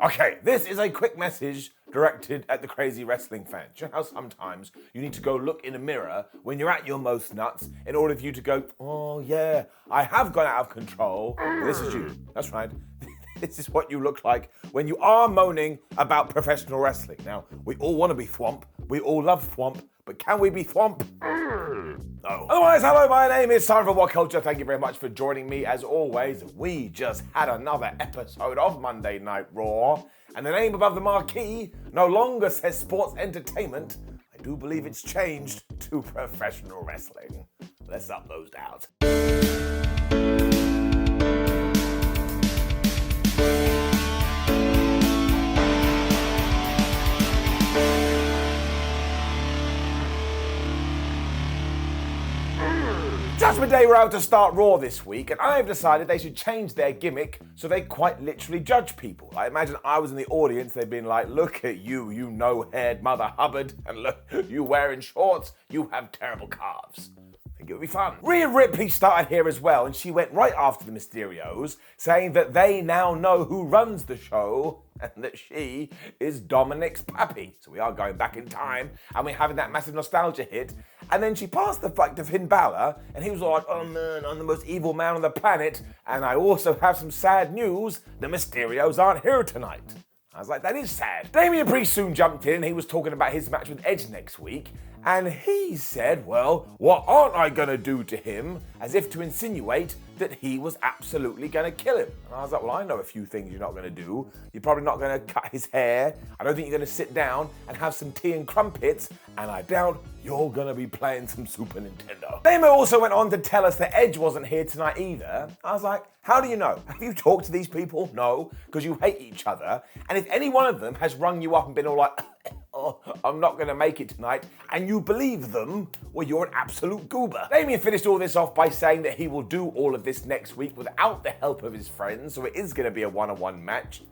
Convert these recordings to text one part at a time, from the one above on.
Okay, this is a quick message directed at the crazy wrestling fans. You know how sometimes you need to go look in a mirror when you're at your most nuts in order for you to go, oh yeah, I have gone out of control. Well, this is you. That's right. This is what you look like when you are moaning about professional wrestling. Now, we all want to be thwomp. We all love thwomp. But can we be thwomp? No. Otherwise, hello, my name is Simon from WhatCulture. Thank you very much for joining me. As always, we just had another episode of Monday Night Raw. And the name above the marquee no longer says sports entertainment. I do believe it's changed to professional wrestling. Let's up those downs. Judgment Day were out to start Raw this week, and I've decided they should change their gimmick so they quite literally judge people. I imagine I was in the audience, they'd been like, look at you, you no-haired Mother Hubbard, and look, you wearing shorts, you have terrible calves. I think it would be fun. Rhea Ripley started here as well, and she went right after the Mysterios, saying that they now know who runs the show, and that she is Dominic's pappy. So we are going back in time, and we're having that massive nostalgia hit. And then she passed the fight to Finn Balor, and he was like, oh man, I'm the most evil man on the planet, and I also have some sad news, the Mysterios aren't here tonight. I was like, that is sad. Damian Priest soon jumped in, and he was talking about his match with Edge next week, and he said, well, what aren't I gonna do to him? As if to insinuate that he was absolutely gonna kill him. And I was like, well, I know a few things you're not gonna do. You're probably not gonna cut his hair. I don't think you're gonna sit down and have some tea and crumpets, and I doubt you're gonna be playing some Super Nintendo. Damo also went on to tell us that Edge wasn't here tonight either. I was like, how do you know? Have you talked to these people? No, because you hate each other. And if any one of them has rung you up and been all like, oh, I'm not going to make it tonight, and you believe them, well, you're an absolute goober. Damien finished all this off by saying that he will do all of this next week without the help of his friends, so it is going to be a one-on-one match.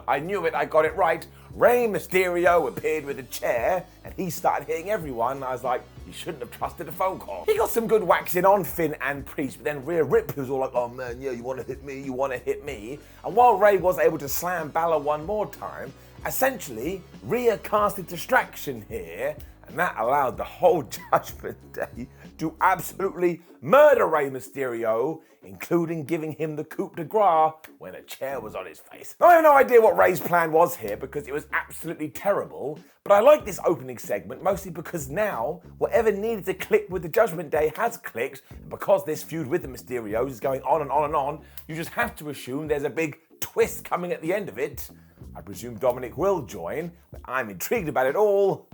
I knew it, I got it right. Rey Mysterio appeared with a chair, and he started hitting everyone. I was like, you shouldn't have trusted a phone call. He got some good waxing on Finn and Priest, but then Rhea Ripley was all like, oh man, yeah, you want to hit me, you want to hit me. And while Rey was able to slam Balor one more time, essentially, Rhea casted distraction here, and that allowed the whole Judgment Day to absolutely murder Rey Mysterio, including giving him the coup de grace when a chair was on his face. Now, I have no idea what Rey's plan was here because it was absolutely terrible, but I like this opening segment mostly because now whatever needed to click with the Judgment Day has clicked, and because this feud with the Mysterios is going on and on and on, you just have to assume there's a big twist coming at the end of it. I presume Dominic will join, but I'm intrigued about it all.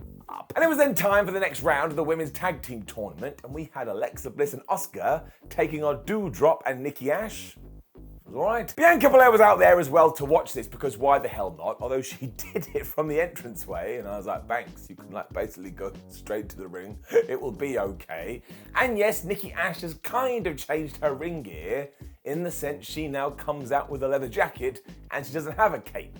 And it was then time for the next round of the women's tag team tournament, and we had Alexa Bliss and Asuka taking on Doudrop and Nikki Ash. It was alright. Bianca Belair was out there as well to watch this because why the hell not? Although she did it from the entranceway, and I was like, Banks, you can basically go straight to the ring. It will be okay. And yes, Nikki Ash has kind of changed her ring gear in the sense she now comes out with a leather jacket and she doesn't have a cape.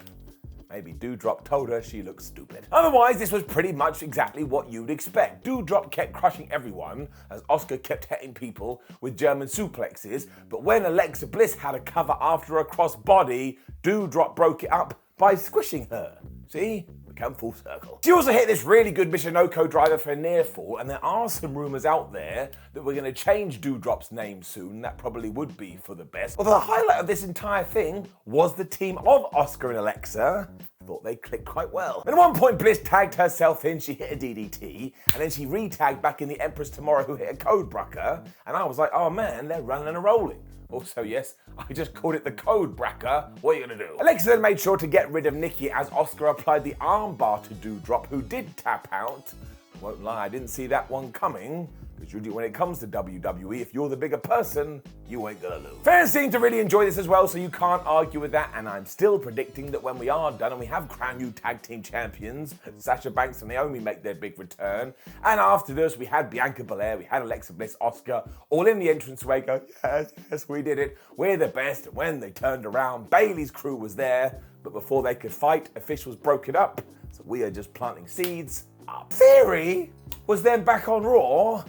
Maybe Doudrop told her she looked stupid. Otherwise, this was pretty much exactly what you'd expect. Doudrop kept crushing everyone as Asuka kept hitting people with German suplexes, but when Alexa Bliss had a cover after a crossbody, Doudrop broke it up by squishing her. See? We come full circle. She also hit this really good Michinoku driver for a near fall, and there are some rumors out there that we're going to change Doudrop's name soon. That probably would be for the best. Although the highlight of this entire thing was the team of Asuka and Alexa. I thought they clicked quite well. At one point, Bliss tagged herself in, she hit a DDT, and then she re-tagged back in the Empress Tomorrow who hit a Code Breaker, and I was like, oh man, they're running and rolling. Also, yes, I just called it the Code Breaker. What are you gonna do? Alexa then made sure to get rid of Nikki as Asuka applied the armbar to Doudrop, who did tap out. Won't lie, I didn't see that one coming. Because usually when it comes to WWE, if you're the bigger person, you ain't gonna lose. Fans seem to really enjoy this as well, so you can't argue with that, and I'm still predicting that when we are done and we have crowned new tag team champions, Sasha Banks and Naomi make their big return, and after this we had Bianca Belair, we had Alexa Bliss, Asuka, all in the entranceway go, yes, we did it, we're the best, and when they turned around, Bayley's crew was there, but before they could fight, officials broke it up, so we are just planting seeds. Theory was then back on Raw.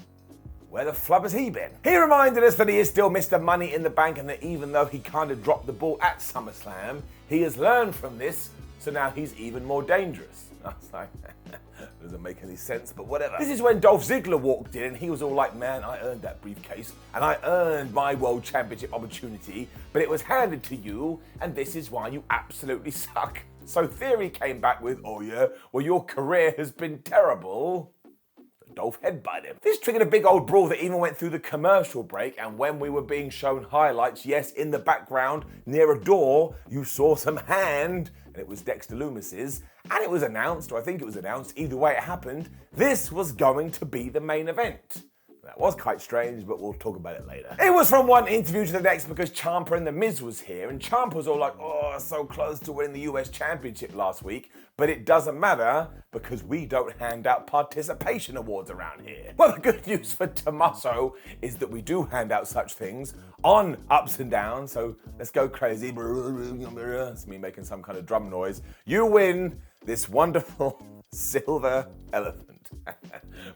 Where the flub has he been? He reminded us that he is still Mr. Money in the Bank and that even though he kind of dropped the ball at SummerSlam, he has learned from this, so now he's even more dangerous. I was like, doesn't make any sense, but whatever. This is when Dolph Ziggler walked in and he was all like, man, I earned that briefcase and I earned my World Championship opportunity, but it was handed to you and this is why you absolutely suck. So Theory came back with, oh yeah, well your career has been terrible. Dolph headbutted him. This triggered a big old brawl that even went through the commercial break, and when we were being shown highlights, yes, in the background, near a door, you saw some hand, and it was Dexter Lumis's, and it was announced, or I think it was announced, either way it happened, this was going to be the main event. That was quite strange, but we'll talk about it later. It was from one interview to the next because Champa and The Miz was here, and Champa was all like, oh, so close to winning the US Championship last week, but it doesn't matter because we don't hand out participation awards around here. Well, the good news for Tommaso is that we do hand out such things on Ups and Downs, so let's go crazy. It's me making some kind of drum noise. You win this wonderful silver elephant.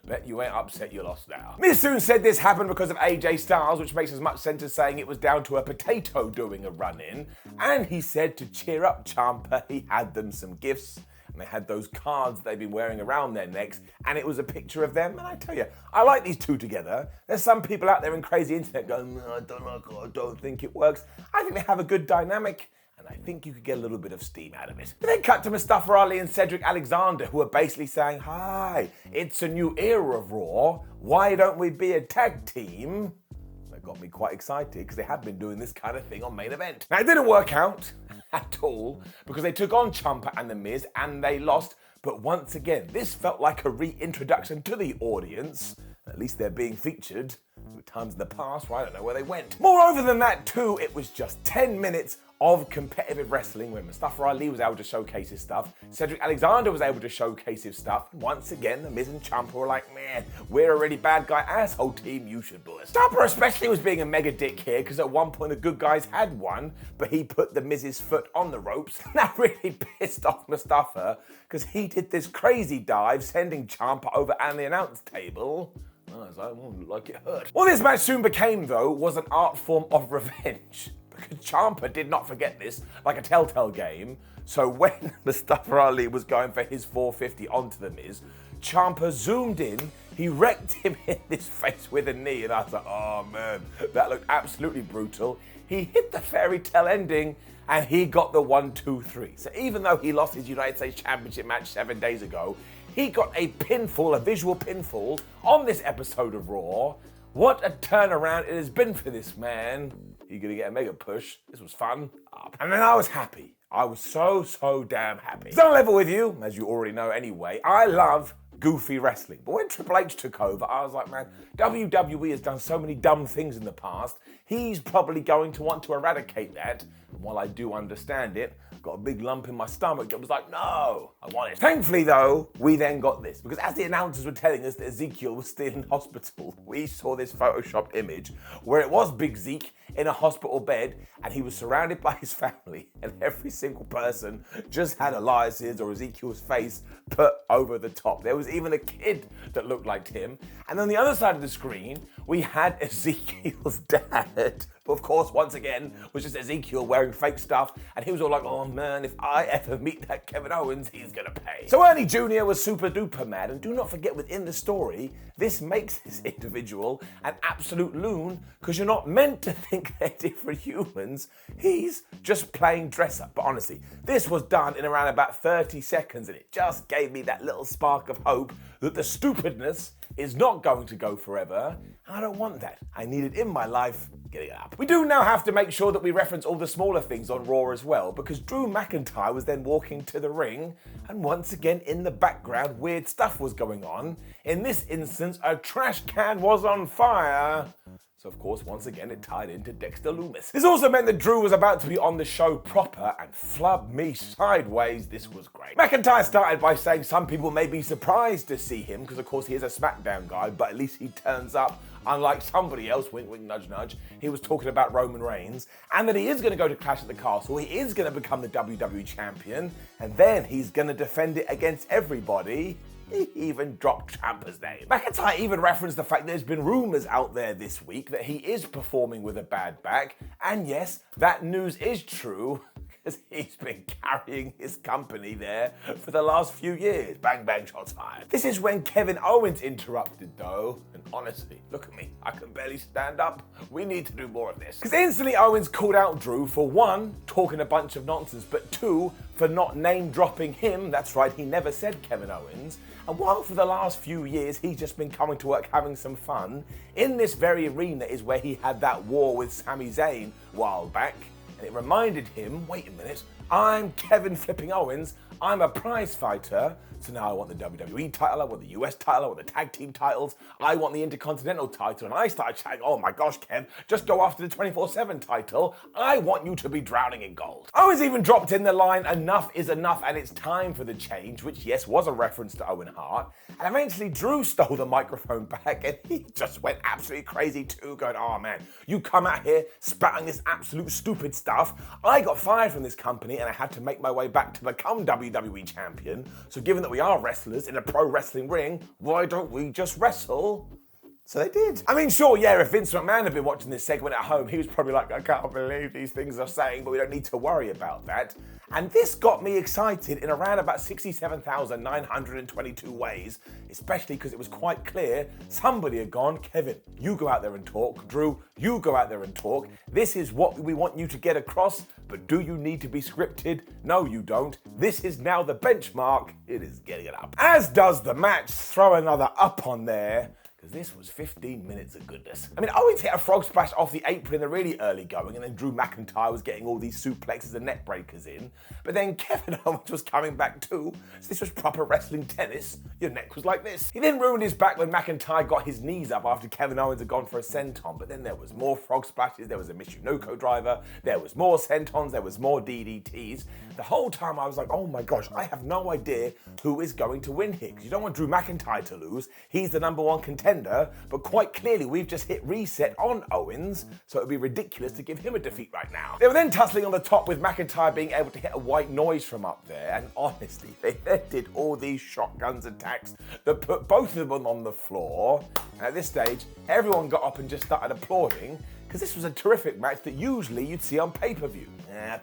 Bet you ain't upset you lost now. Miz soon said this happened because of AJ Styles, which makes as much sense as saying it was down to a potato doing a run-in. And he said to cheer up Champa, he had them some gifts. And they had those cards they've been wearing around their necks, and it was a picture of them. And I tell you, I like these two together. There's some people out there in crazy internet going, no, I don't like it, I don't think it works. I think they have a good dynamic. I think you could get a little bit of steam out of it. But then cut to Mustafa Ali and Cedric Alexander, who are basically saying, hi, it's a new era of Raw. Why don't we be a tag team? That got me quite excited because they have been doing this kind of thing on Main Event. Now, it didn't work out at all because they took on Champa and The Miz and they lost. But once again, this felt like a reintroduction to the audience. At least they're being featured. With times in the past where I don't know where they went. Moreover than that too, it was just 10 minutes of competitive wrestling when Mustafa Ali was able to showcase his stuff, Cedric Alexander was able to showcase his stuff, and once again, The Miz and Champa were like, man, we're a really bad guy asshole team, you should boo us. Champa especially was being a mega dick here, because at one point the good guys had won, but he put The Miz's foot on the ropes, and that really pissed off Mustafa, because he did this crazy dive, sending Champa over and the announce table. I was like, well, like it hurt. What this match soon became, though, was an art form of revenge. Because Champa did not forget this, like a telltale game. So when Mustafa Ali was going for his 450 onto The Miz, Champa zoomed in, he wrecked him in his face with a knee, and I was like, oh man, that looked absolutely brutal. He hit the fairy tale ending, and he got the 1, 2, 3. So even though he lost his United States Championship match 7 days ago, he got a pinfall, a visual pinfall, on this episode of Raw. What a turnaround it has been for this man. You're gonna get a mega push. This was fun. And then I was happy. I was so damn happy. So on level with you, as you already know anyway, I love goofy wrestling. But when Triple H took over, I was like, man, WWE has done so many dumb things in the past. He's probably going to want to eradicate that. And while I do understand it, got a big lump in my stomach that was like, no, I want it. Thankfully though, we then got this, because as the announcers were telling us that Ezekiel was still in hospital, we saw this photoshopped image where it was Big Zeke in a hospital bed and he was surrounded by his family, and every single person just had Elias's or Ezekiel's face put over the top. There was even a kid that looked like him. And on the other side of the screen, we had Ezekiel's dad. But of course, once again, was just Ezekiel wearing fake stuff, and he was all like, oh man, if I ever meet that Kevin Owens, he's gonna pay. So Ernie Jr. was super duper mad, and do not forget within the story, this makes this individual an absolute loon, because you're not meant to think they're different humans. He's just playing dress up. But honestly, this was done in around about 30 seconds, and it just gave me that little spark of hope that the stupidness is not going to go forever. I don't want that. I need it in my life. Get it up. We do now have to make sure that we reference all the smaller things on Raw as well, because Drew McIntyre was then walking to the ring, and once again in the background, weird stuff was going on. In this instance, a trash can was on fire. So of course, once again, it tied into Dexter Lumis. This also meant that Drew was about to be on the show proper, and flub me sideways, this was great. McIntyre started by saying some people may be surprised to see him, because of course he is a SmackDown guy, but at least he turns up, unlike somebody else, wink wink nudge nudge. He was talking about Roman Reigns, and that he is going to go to Clash at the Castle, he is going to become the WWE Champion, and then he's going to defend it against everybody. He even dropped Ciampa's name. McIntyre even referenced the fact there's been rumours out there this week that he is performing with a bad back, and yes, that news is true, because he's been carrying his company there for the last few years. Bang, bang, shots fired. This is when Kevin Owens interrupted though, and honestly, look at me, I can barely stand up. We need to do more of this. Because instantly Owens called out Drew for one, talking a bunch of nonsense, but two, for not name dropping him. That's right, he never said Kevin Owens. And while for the last few years he's just been coming to work having some fun, in this very arena is where he had that war with Sami Zayn a while back, and it reminded him, wait a minute, I'm Kevin flipping Owens, I'm a prize fighter, so now I want the WWE title, I want the US title, I want the tag team titles, I want the Intercontinental title, and I started chatting, oh my gosh, Kev, just go after the 24/7 title, I want you to be drowning in gold. Owens even dropped in the line, enough is enough and it's time for the change, which yes, was a reference to Owen Hart, and eventually Drew stole the microphone back and he just went absolutely crazy too, going, oh man, you come out here spouting this absolute stupid stuff, I got fired from this company and I had to make my way back to become WWE champion, so given that we are wrestlers in a pro wrestling ring, why don't we just wrestle? So they did. I mean, sure, yeah, if Vince McMahon had been watching this segment at home, he was probably like, I can't believe these things are saying, but we don't need to worry about that. And this got me excited in around about 67,922 ways, especially because it was quite clear somebody had gone, Kevin, you go out there and talk. Drew, you go out there and talk. This is what we want you to get across, but do you need to be scripted? No, you don't. This is now the benchmark. It is getting it up. As does the match. Throw another up on there, because this was 15 minutes of goodness. I mean, Owens hit a frog splash off the apron in the really early going, and then Drew McIntyre was getting all these suplexes and neck breakers in. But then Kevin Owens was coming back too, so this was proper wrestling tennis. Your neck was like this. He then ruined his back when McIntyre got his knees up after Kevin Owens had gone for a senton, but then there was more frog splashes, there was a Michinoku driver, there was more sentons, there was more DDTs. The whole time I was like, oh my gosh, I have no idea who is going to win here, because you don't want Drew McIntyre to lose. He's the number one contender, but quite clearly we've just hit reset on Owens, so it would be ridiculous to give him a defeat right now. They were then tussling on the top with McIntyre being able to hit a white noise from up there, and honestly, they then did all these shotguns attacks that put both of them on the floor. And at this stage, everyone got up and just started applauding, because this was a terrific match that usually you'd see on pay-per-view.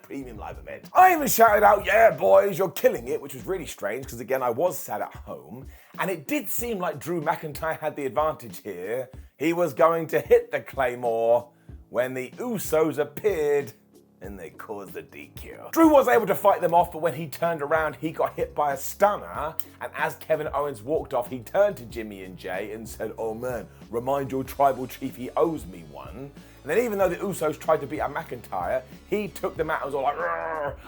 Premium live event. I even shouted out, yeah boys, you're killing it, which was really strange because again, I was sat at home and it did seem like Drew McIntyre had the advantage here. He was going to hit the Claymore when the Usos appeared and they caused the DQ. Drew was able to fight them off, but when he turned around, he got hit by a stunner, and as Kevin Owens walked off, he turned to Jimmy and Jay and said, oh man, remind your tribal chief he owes me one. And then even though the Usos tried to beat up McIntyre, he took them out and was all like,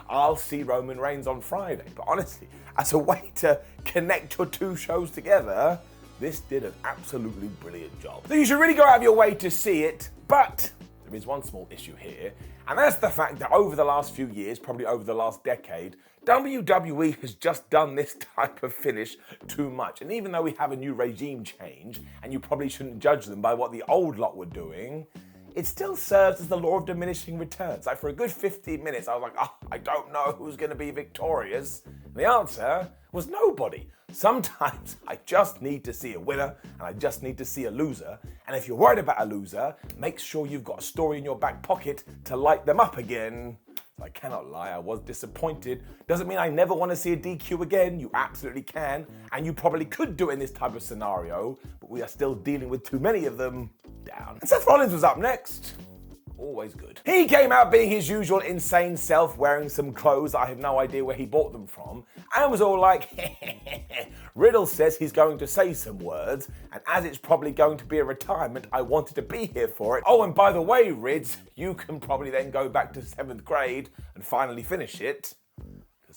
I'll see Roman Reigns on Friday. But honestly, as a way to connect your two shows together, this did an absolutely brilliant job. So you should really go out of your way to see it, but there is one small issue here, and that's the fact that over the last few years, probably over the last decade, WWE has just done this type of finish too much. And even though we have a new regime change, and you probably shouldn't judge them by what the old lot were doing, it still serves as the law of diminishing returns. Like for a good 15 minutes, I was like, oh, I don't know who's gonna be victorious. And the answer was nobody. Sometimes I just need to see a winner and I just need to see a loser. And if you're worried about a loser, make sure you've got a story in your back pocket to light them up again. I cannot lie, I was disappointed. Doesn't mean I never want to see a DQ again. You absolutely can. And you probably could do it in this type of scenario, but we are still dealing with too many of them. Down. And Seth Rollins was up next. Always good. He came out being his usual insane self, wearing some clothes that I have no idea where he bought them from, and was all like, Riddle says he's going to say some words, and as it's probably going to be a retirement, I wanted to be here for it. Oh, and by the way, Rids, you can probably then go back to 7th grade and finally finish it.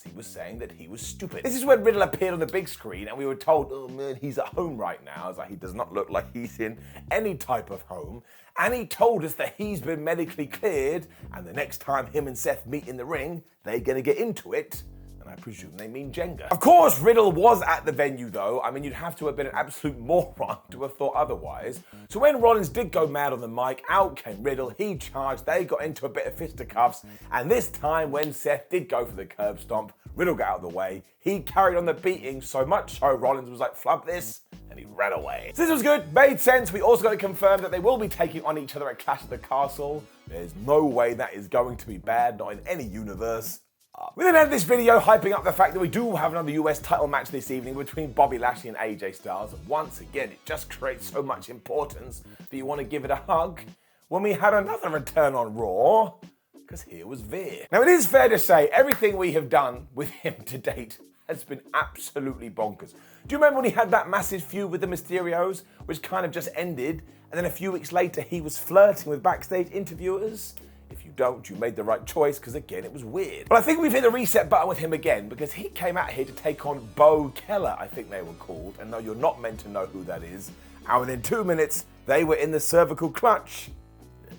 He was saying that he was stupid. This is when Riddle appeared on the big screen and we were told, oh man, he's at home right now. I was like, he does not look like he's in any type of home. And he told us that he's been medically cleared and the next time him and Seth meet in the ring, they're gonna get into it. And I presume they mean Jenga. Of course, Riddle was at the venue though. I mean, you'd have to have been an absolute moron to have thought otherwise. So when Rollins did go mad on the mic, out came Riddle, he charged, they got into a bit of fisticuffs, and this time when Seth did go for the curb stomp, Riddle got out of the way, he carried on the beating so much so Rollins was like, flub this, and he ran away. So this was good, made sense. We also got to confirm that they will be taking on each other at Clash of the Castle. There's no way that is going to be bad, not in any universe. up. We then had this video hyping up the fact that we do have another US title match this evening between Bobby Lashley and AJ Styles. And once again, it just creates so much importance that you want to give it a hug when we had another return on Raw, because here was Veer. Now, it is fair to say everything we have done with him to date has been absolutely bonkers. Do you remember when he had that massive feud with the Mysterios, which kind of just ended, and then a few weeks later he was flirting with backstage interviewers? If you don't, you made the right choice, because again, it was weird. But I think we've hit the reset button with him again, because he came out here to take on Bo Keller, I think they were called, and no, you're not meant to know who that is. And within 2 minutes, they were in the cervical clutch.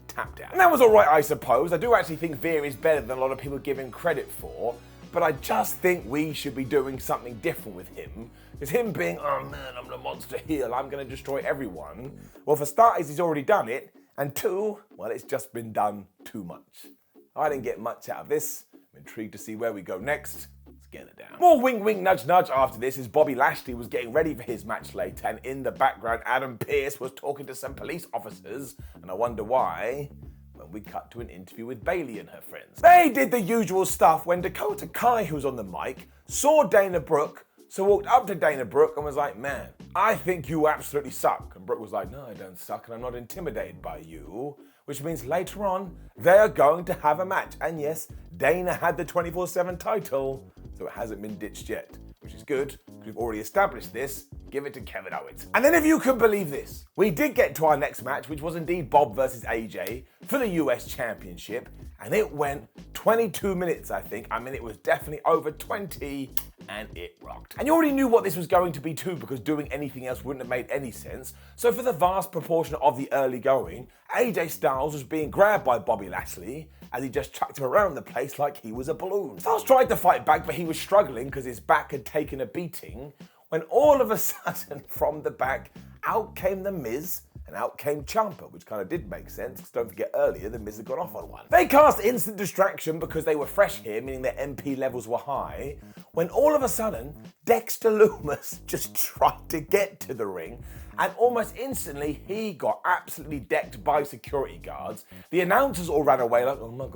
Tapped out. And that was alright, I suppose. I do actually think Veer is better than a lot of people give him credit for, but I just think we should be doing something different with him. Because him being, oh man, I'm the monster heel, I'm going to destroy everyone. Well, for starters, he's already done it. And two, well, it's just been done too much. I didn't get much out of this. I'm intrigued to see where we go next. Let's get it down. More wink, wink, nudge, nudge after this as Bobby Lashley was getting ready for his match later. And in the background, Adam Pearce was talking to some police officers. And I wonder why. When we cut to an interview with Bayley and her friends. They did the usual stuff when Dakota Kai, who was on the mic, saw Dana Brooke, so walked up to Dana Brooke and was like, man, I think you absolutely suck. And Brooke was like, no, I don't suck and I'm not intimidated by you. Which means later on, they are going to have a match. And yes, Dana had the 24/7 title, so it hasn't been ditched yet. Which is good, because we've already established this. Give it to Kevin Owens. And then if you can believe this, we did get to our next match, which was indeed Bob versus AJ for the US Championship. And it went 22 minutes, I think. I mean, it was definitely over 20, and it rocked. And you already knew what this was going to be too, because doing anything else wouldn't have made any sense. So for the vast proportion of the early going, AJ Styles was being grabbed by Bobby Lashley as he just chucked him around the place like he was a balloon. Styles tried to fight back, but he was struggling because his back had taken a beating, when all of a sudden, from the back, out came The Miz, and out came Champa, which kind of did make sense, because don't forget earlier, The Miz had gone off on one. They cast instant distraction because they were fresh here, meaning their MP levels were high, when all of a sudden, Dexter Lumis just tried to get to the ring, and almost instantly, he got absolutely decked by security guards. The announcers all ran away like, oh my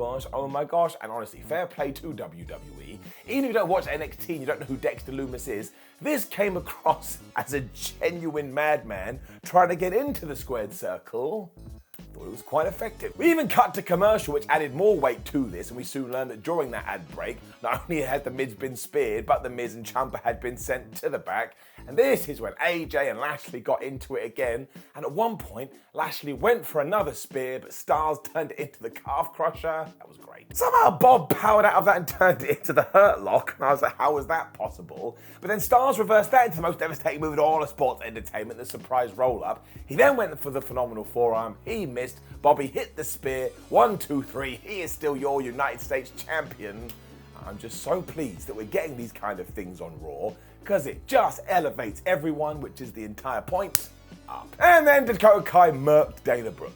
gosh, and honestly, fair play to WWE. Even if you don't watch NXT and you don't know who Dexter Lumis is, this came across as a genuine madman trying to get into the squared circle. Thought it was quite effective. We even cut to commercial, which added more weight to this, and we soon learned that during that ad break, not only had The Miz been speared, but The Miz and Champa had been sent to the back. And this is when AJ and Lashley got into it again, and at one point, Lashley went for another spear, but Styles turned it into the calf crusher. That was great. Somehow Bob powered out of that and turned it into the hurt lock, and I was like, how was that possible? But then Styles reversed that into the most devastating move in all of sports entertainment, the surprise roll-up. He then went for the phenomenal forearm. He missed. Bobby hit the spear. 1, 2, 3. He is still your United States champion. I'm just so pleased that we're getting these kind of things on Raw, because it just elevates everyone, which is the entire point, up. And then Dakota Kai murked Dana Brooke.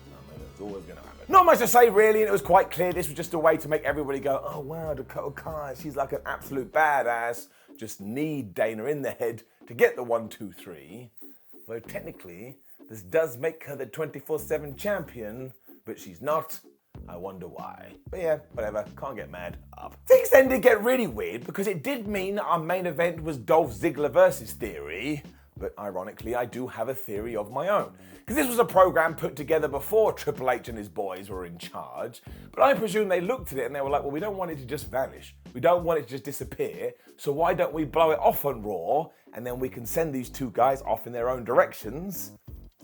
I mean, it's always going to happen. Not much to say really, and it was quite clear this was just a way to make everybody go, oh wow, Dakota Kai, she's like an absolute badass. Just need Dana in the head to get the 1, 2, 3. Though technically, this does make her the 24/7 champion, but she's not. I wonder why. But yeah, whatever, can't get mad. Up. Things then did get really weird, because it did mean that our main event was Dolph Ziggler versus Theory, but ironically I do have a theory of my own. Because this was a program put together before Triple H and his boys were in charge, but I presume they looked at it and they were like, well, we don't want it to just vanish. We don't want it to just disappear, so why don't we blow it off on Raw, and then we can send these two guys off in their own directions.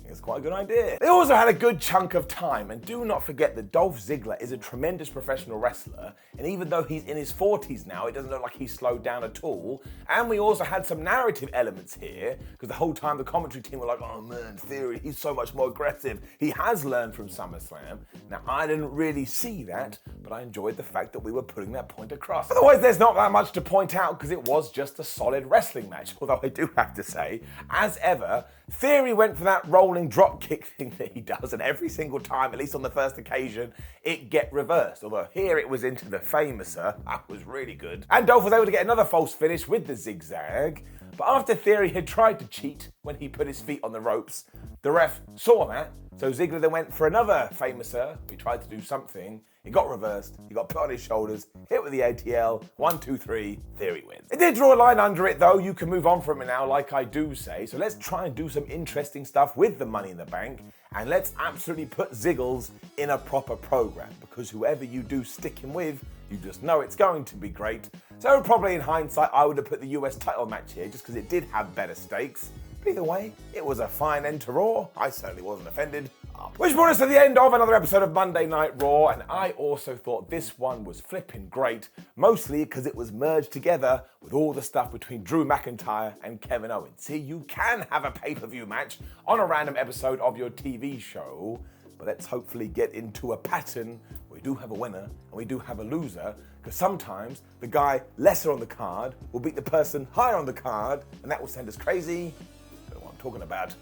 It's quite a good idea. They also had a good chunk of time, and do not forget that Dolph Ziggler is a tremendous professional wrestler, and even though he's in his 40s now, it doesn't look like he's slowed down at all. And we also had some narrative elements here, because the whole time the commentary team were like, oh man, Theory, he's so much more aggressive. He has learned from SummerSlam. Now, I didn't really see that, but I enjoyed the fact that we were putting that point across. Otherwise, there's not that much to point out, because it was just a solid wrestling match. Although I do have to say, as ever, Theory went for that rolling drop kick thing that he does, and every single time, at least on the first occasion, it get reversed. Although here it was into the famouser. That was really good. And Dolph was able to get another false finish with the zigzag. But after Theory had tried to cheat when he put his feet on the ropes, the ref saw that, so Ziggler then went for another famouser. He tried to do something, it got reversed, he got put on his shoulders, hit with the ATL, 1, 2, 3, Theory wins. It did draw a line under it though, you can move on from it now like I do say, so let's try and do some interesting stuff with the Money in the Bank, and let's absolutely put Ziggles in a proper program, because whoever you do stick him with, you just know it's going to be great. So probably in hindsight, I would have put the US title match here just because it did have better stakes. But either way, it was a fine end to Raw. I certainly wasn't offended. Which brought us to the end of another episode of Monday Night Raw, and I also thought this one was flipping great, mostly because it was merged together with all the stuff between Drew McIntyre and Kevin Owens. See, you can have a pay-per-view match on a random episode of your TV show, but let's hopefully get into a pattern where we do have a winner and we do have a loser, because sometimes the guy lesser on the card will beat the person higher on the card, and that will send us crazy. I don't know what I'm talking about.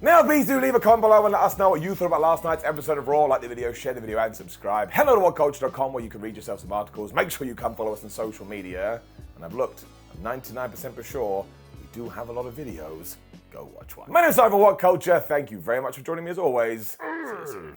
Now please do leave a comment below and let us know what you thought about last night's episode of Raw. Like the video, share the video and subscribe. Hello to WhatCulture.com where you can read yourself some articles. Make sure you come follow us on social media. And I've looked, I'm 99% for sure we do have a lot of videos. Go watch one. My name's Simon WhatCulture. Thank you very much for joining me as always. See you soon.